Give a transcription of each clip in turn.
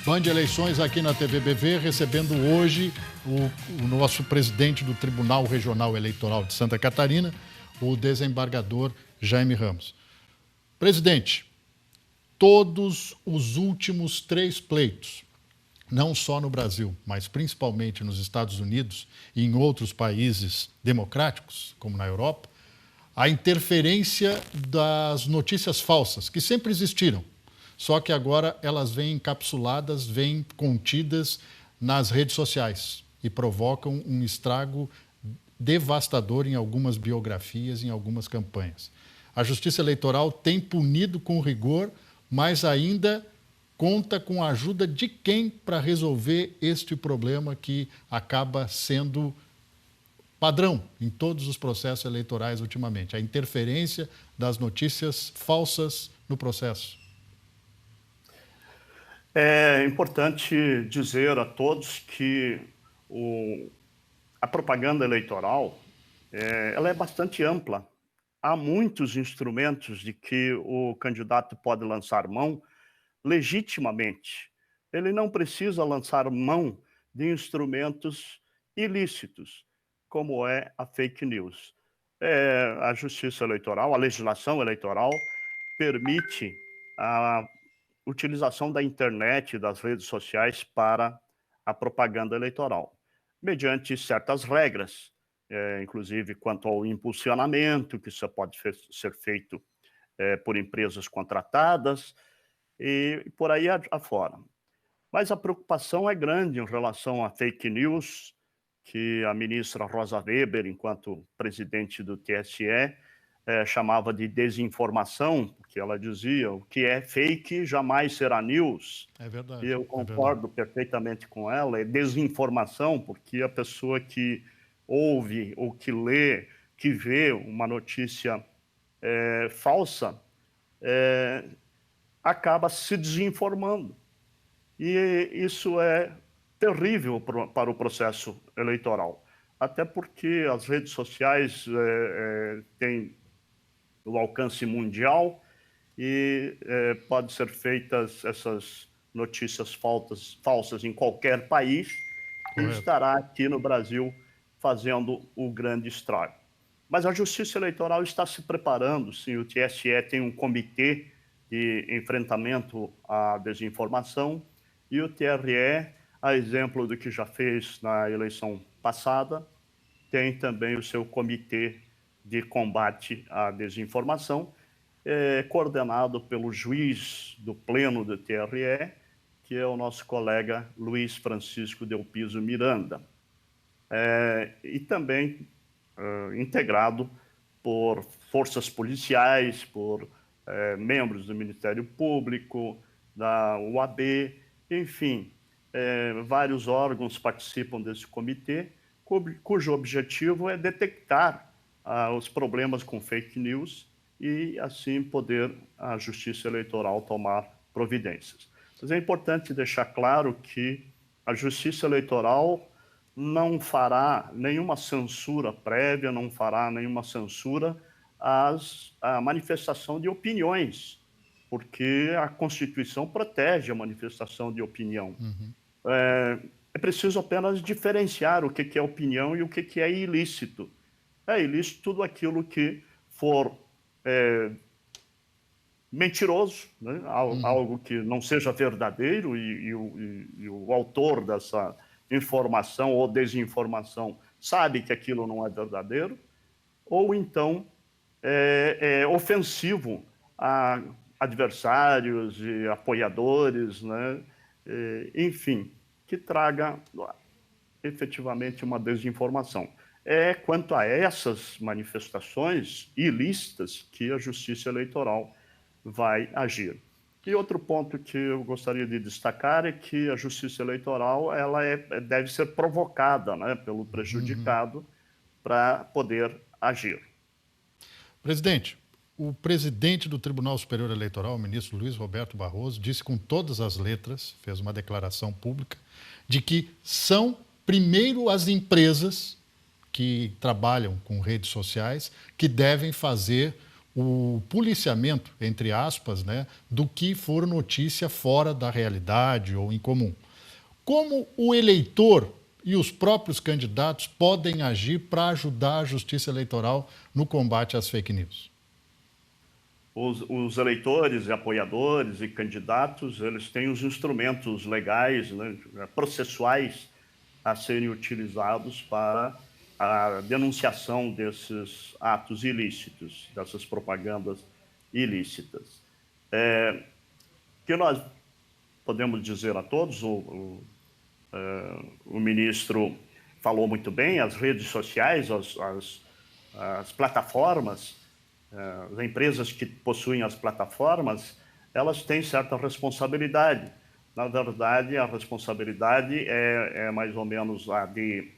Band Eleições aqui na TVBV, recebendo hoje o nosso presidente do Tribunal Regional Eleitoral de Santa Catarina, o desembargador Jaime Ramos. Presidente, todos os últimos 3 pleitos, não só no Brasil, mas principalmente nos Estados Unidos e em outros países democráticos, como na Europa, a interferência das notícias falsas, que sempre existiram, só que agora elas vêm encapsuladas, vêm contidas nas redes sociais e provocam um estrago devastador em algumas biografias, em algumas campanhas. A Justiça Eleitoral tem punido com rigor, mas ainda conta com a ajuda de quem para resolver este problema que acaba sendo padrão em todos os processos eleitorais ultimamente, a interferência das notícias falsas no processo. É importante dizer a todos que a propaganda eleitoral ela é bastante ampla. Há muitos instrumentos de que o candidato pode lançar mão legitimamente. Ele não precisa lançar mão de instrumentos ilícitos, como é a fake news. A Justiça Eleitoral, a legislação eleitoral, permite a utilização da internet e das redes sociais para a propaganda eleitoral, mediante certas regras, inclusive quanto ao impulsionamento, que só pode ser feito por empresas contratadas e por aí afora. Mas a preocupação é grande em relação à fake news, que a ministra Rosa Weber, enquanto presidente do TSE, chamava de desinformação, porque ela dizia o que é fake jamais será news. É verdade. E eu concordo perfeitamente com ela, é desinformação, porque a pessoa que ouve ou que lê, que vê uma notícia falsa, acaba se desinformando. E isso é terrível para o processo eleitoral, até porque as redes sociais têm o alcance mundial e pode ser feitas essas notícias falsas em qualquer país e estará aqui no Brasil fazendo o grande estrago. Mas a Justiça Eleitoral está se preparando, sim, o TSE tem um comitê de enfrentamento à desinformação e o TRE, a exemplo do que já fez na eleição passada, tem também o seu comitê de combate à desinformação, coordenado pelo juiz do pleno do TRE, que é o nosso colega Luiz Francisco Del Piso Miranda, e também integrado por forças policiais, por membros do Ministério Público, da UAB, enfim, vários órgãos participam desse comitê, cujo objetivo é detectar os problemas com fake news e, assim, poder a Justiça Eleitoral tomar providências. Mas é importante deixar claro que a Justiça Eleitoral não fará nenhuma censura prévia, não fará nenhuma censura à manifestação de opiniões, porque a Constituição protege a manifestação de opinião. É preciso apenas diferenciar o que é opinião e o que é ilícito. É ilícito tudo aquilo que for mentiroso, né? Algo que não seja verdadeiro e o autor dessa informação ou desinformação sabe que aquilo não é verdadeiro, ou então é ofensivo a adversários e apoiadores, né? Enfim, que traga efetivamente uma desinformação. É quanto a essas manifestações ilícitas que a Justiça Eleitoral vai agir. E outro ponto que eu gostaria de destacar é que a Justiça Eleitoral ela deve ser provocada, né, pelo prejudicado para poder agir. Presidente, o presidente do Tribunal Superior Eleitoral, o ministro Luiz Roberto Barroso, disse com todas as letras, fez uma declaração pública, de que são, primeiro, as empresas que trabalham com redes sociais que devem fazer o policiamento, entre aspas, né, do que for notícia fora da realidade ou incomum. Como o eleitor e os próprios candidatos podem agir para ajudar a Justiça Eleitoral no combate às fake news? Os eleitores e apoiadores e candidatos, eles têm os instrumentos legais, né, processuais a serem utilizados para a denunciação desses atos ilícitos, dessas propagandas ilícitas. O que nós podemos dizer a todos, o ministro falou muito bem, as redes sociais, as plataformas, as empresas que possuem as plataformas, elas têm certa responsabilidade. Na verdade, a responsabilidade é mais ou menos a de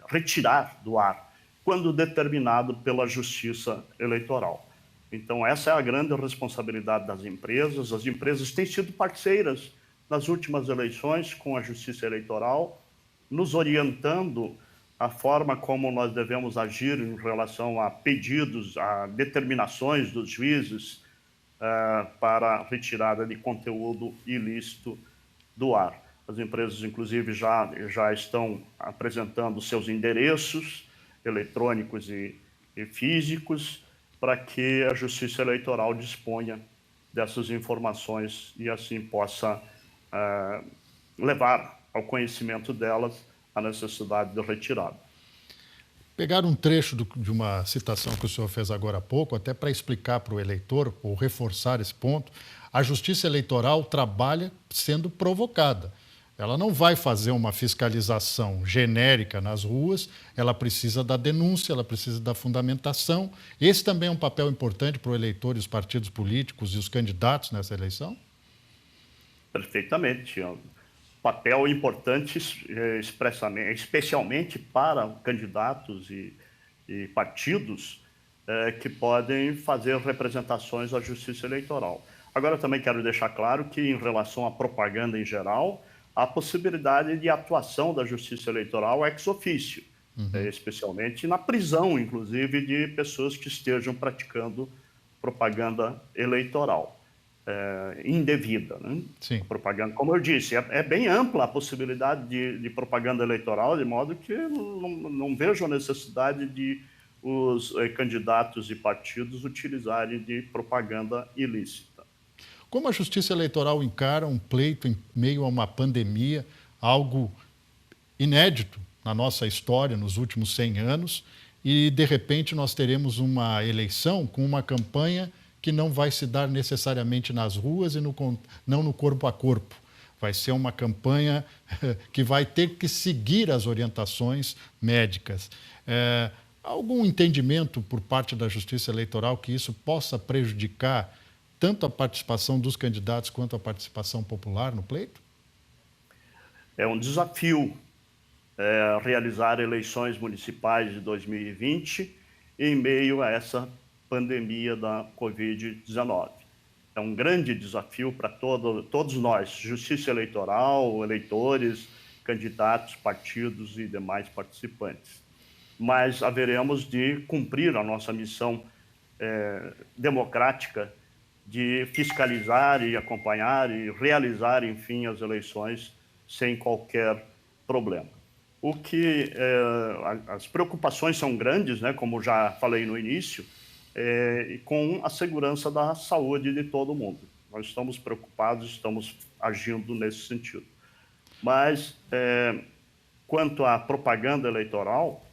retirar do ar, quando determinado pela Justiça Eleitoral. Então, essa é a grande responsabilidade das empresas. As empresas têm sido parceiras nas últimas eleições com a Justiça Eleitoral, nos orientando a forma como nós devemos agir em relação a pedidos, a determinações dos juízes para retirada de conteúdo ilícito do ar. As empresas, inclusive, já estão apresentando seus endereços eletrônicos e físicos para que a Justiça Eleitoral disponha dessas informações e assim possa levar ao conhecimento delas a necessidade de retirada. Pegar um trecho de uma citação que o senhor fez agora há pouco, até para explicar para o eleitor, ou reforçar esse ponto, a Justiça Eleitoral trabalha sendo provocada. Ela não vai fazer uma fiscalização genérica nas ruas, ela precisa da denúncia, ela precisa da fundamentação. Esse também é um papel importante para o eleitor e os partidos políticos e os candidatos nessa eleição? Perfeitamente. Papel importante especialmente para candidatos e partidos que podem fazer representações à Justiça Eleitoral. Agora, também quero deixar claro que, em relação à propaganda em geral, há possibilidade de atuação da Justiça Eleitoral ex officio, especialmente na prisão, inclusive, de pessoas que estejam praticando propaganda eleitoral indevida. Né? Sim. A propaganda, como eu disse, é bem ampla a possibilidade de propaganda eleitoral, de modo que não vejo a necessidade de os candidatos e partidos utilizarem de propaganda ilícita. Como a Justiça Eleitoral encara um pleito em meio a uma pandemia, algo inédito na nossa história nos últimos 100 anos, e de repente nós teremos uma eleição com uma campanha que não vai se dar necessariamente nas ruas e não no corpo a corpo. Vai ser uma campanha que vai ter que seguir as orientações médicas. Algum entendimento por parte da Justiça Eleitoral que isso possa prejudicar tanto a participação dos candidatos quanto a participação popular no pleito? É um desafio realizar eleições municipais de 2020 em meio a essa pandemia da Covid-19. É um grande desafio para todos nós, Justiça Eleitoral, eleitores, candidatos, partidos e demais participantes. Mas haveremos de cumprir a nossa missão democrática de fiscalizar e acompanhar e realizar, enfim, as eleições sem qualquer problema. As preocupações são grandes, né, como já falei no início, com a segurança da saúde de todo mundo. Nós estamos preocupados, estamos agindo nesse sentido. Mas, quanto à propaganda eleitoral,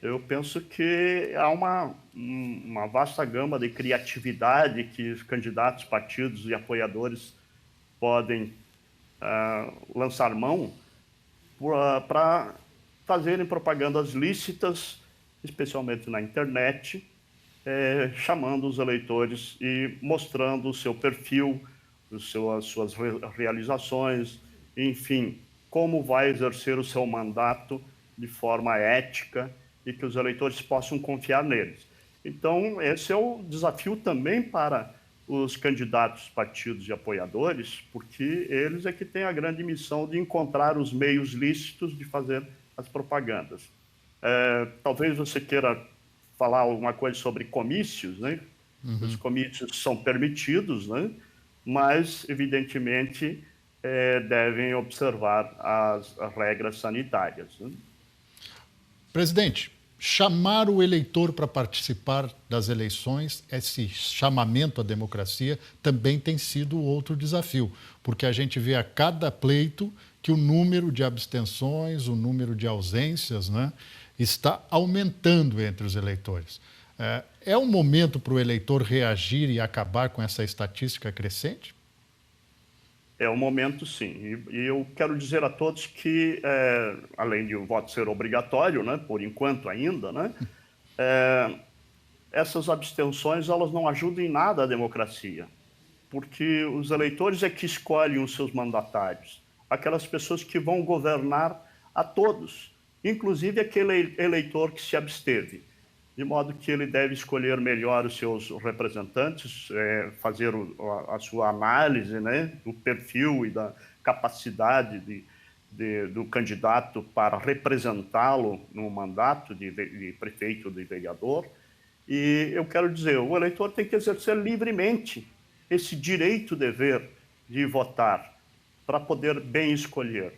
eu penso que há uma vasta gama de criatividade que os candidatos, partidos e apoiadores podem lançar mão para fazerem propagandas lícitas, especialmente na internet, chamando os eleitores e mostrando o seu perfil, as suas realizações, enfim, como vai exercer o seu mandato de forma ética e que os eleitores possam confiar neles. Então, esse é o desafio também para os candidatos, partidos e apoiadores, porque eles é que têm a grande missão de encontrar os meios lícitos de fazer as propagandas. Talvez você queira falar alguma coisa sobre comícios, né? Os comícios são permitidos, né? Mas, evidentemente, devem observar as regras sanitárias, né? Presidente, chamar o eleitor para participar das eleições, esse chamamento à democracia, também tem sido outro desafio, porque a gente vê a cada pleito que o número de abstenções, o número de ausências, né, está aumentando entre os eleitores. É um momento para o eleitor reagir e acabar com essa estatística crescente? É o momento, sim. E eu quero dizer a todos que, além de o voto ser obrigatório, né, por enquanto ainda, né, essas abstenções elas não ajudam em nada a democracia, porque os eleitores é que escolhem os seus mandatários, aquelas pessoas que vão governar a todos, inclusive aquele eleitor que se absteve, de modo que ele deve escolher melhor os seus representantes, fazer a sua análise, né, do perfil e da capacidade do candidato para representá-lo no mandato de prefeito, de vereador. E eu quero dizer, o eleitor tem que exercer livremente esse direito-dever de votar, para poder bem escolher.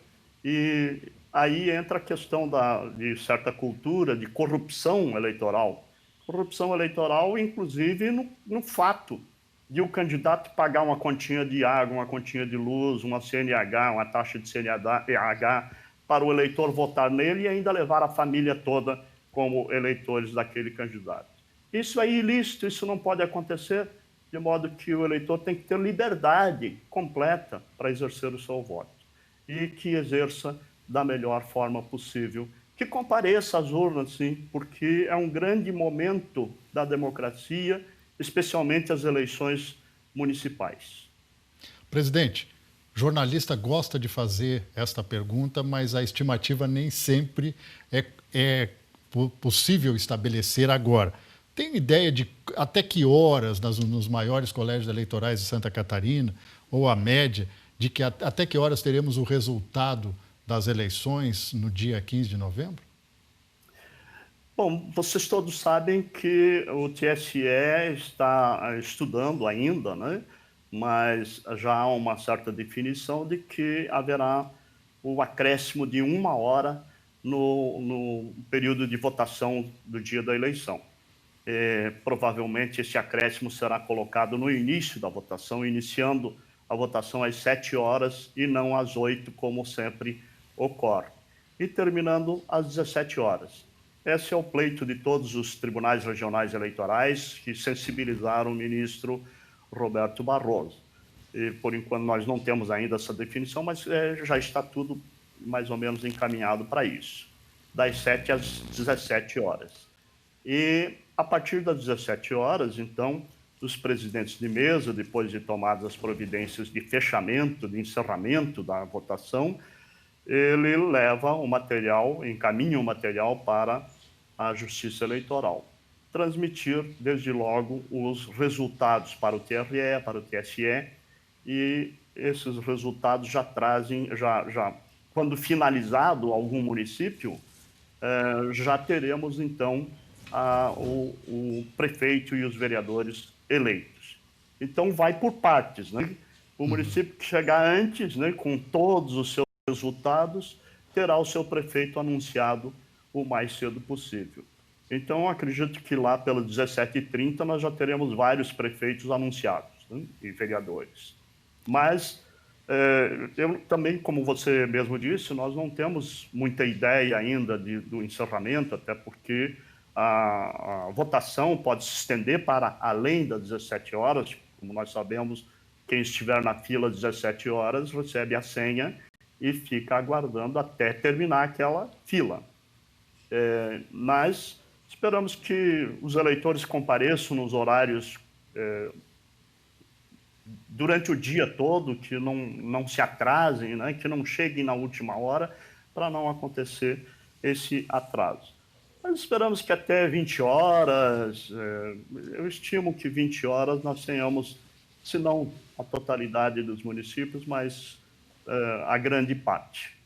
E aí entra a questão de certa cultura de corrupção eleitoral. Corrupção eleitoral, inclusive, no fato de o candidato pagar uma continha de água, uma continha de luz, uma CNH, uma taxa de CNH, para o eleitor votar nele e ainda levar a família toda como eleitores daquele candidato. Isso é ilícito, isso não pode acontecer, de modo que o eleitor tem que ter liberdade completa para exercer o seu voto e que exerça da melhor forma possível, que compareça às urnas, sim, porque é um grande momento da democracia, especialmente as eleições municipais. Presidente, jornalista gosta de fazer esta pergunta, mas a estimativa nem sempre é possível estabelecer agora. Tem ideia de até que horas, nos maiores colégios eleitorais de Santa Catarina, ou a média, de que até que horas teremos o resultado das eleições no dia 15 de novembro? Bom, vocês todos sabem que o TSE está estudando ainda, né? Mas já há uma certa definição de que haverá o acréscimo de 1 hora no período de votação do dia da eleição. Provavelmente esse acréscimo será colocado no início da votação, iniciando a votação às 7 horas e não às 8, como sempre ocorre, e terminando às 17 horas. Esse é o pleito de todos os tribunais regionais eleitorais que sensibilizaram o ministro Roberto Barroso. E, por enquanto, nós não temos ainda essa definição, mas já está tudo mais ou menos encaminhado para isso, das 7 às 17 horas. E, a partir das 17 horas, então, os presidentes de mesa, depois de tomadas as providências de fechamento, de encerramento da votação, ele leva o material, encaminha o material para a Justiça Eleitoral. Transmitir, desde logo, os resultados para o TRE, para o TSE, e esses resultados já trazem, quando finalizado algum município, já teremos, então, o prefeito e os vereadores eleitos. Então, vai por partes, né? O município que chegar antes, né, com todos os seus resultados, terá o seu prefeito anunciado o mais cedo possível. Então, acredito que lá pelas 17h30 nós já teremos vários prefeitos anunciados, né, e vereadores. Mas, eu também, como você mesmo disse, nós não temos muita ideia ainda do encerramento, até porque a votação pode se estender para além das 17 horas. Como nós sabemos, quem estiver na fila às 17 horas recebe a senha e fica aguardando até terminar aquela fila. Mas esperamos que os eleitores compareçam nos horários durante o dia todo, que não se atrasem, né, que não cheguem na última hora, para não acontecer esse atraso. Mas esperamos que até 20 horas, eu estimo que 20 horas nós tenhamos, se não a totalidade dos municípios, mas a grande parte.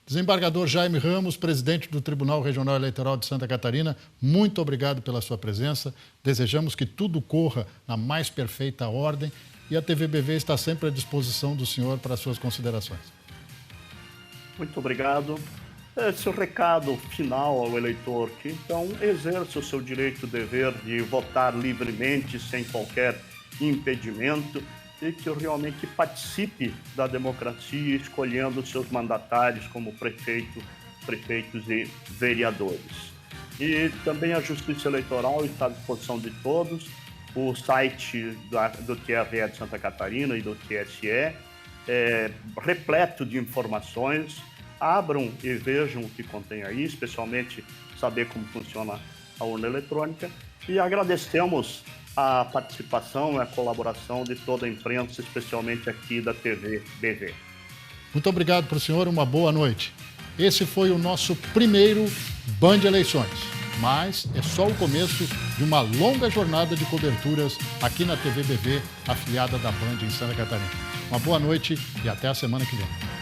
Desembargador Jaime Ramos, presidente do Tribunal Regional Eleitoral de Santa Catarina, muito obrigado pela sua presença. Desejamos que tudo corra na mais perfeita ordem e a TVBV está sempre à disposição do senhor para as suas considerações. Muito obrigado. Esse recado final ao eleitor, que então exerça o seu direito e dever de votar livremente, sem qualquer impedimento, e que realmente participe da democracia, escolhendo seus mandatários como prefeitos e vereadores. E também a Justiça Eleitoral está à disposição de todos. O site do TRE de Santa Catarina e do TSE é repleto de informações. Abram e vejam o que contém aí, especialmente saber como funciona a urna eletrônica. E agradecemos a participação e a colaboração de toda a imprensa, especialmente aqui da TVBV. Muito obrigado para o senhor, uma boa noite. Esse foi o nosso primeiro Band Eleições, mas é só o começo de uma longa jornada de coberturas aqui na TVBV, afiliada da Band em Santa Catarina. Uma boa noite e até a semana que vem.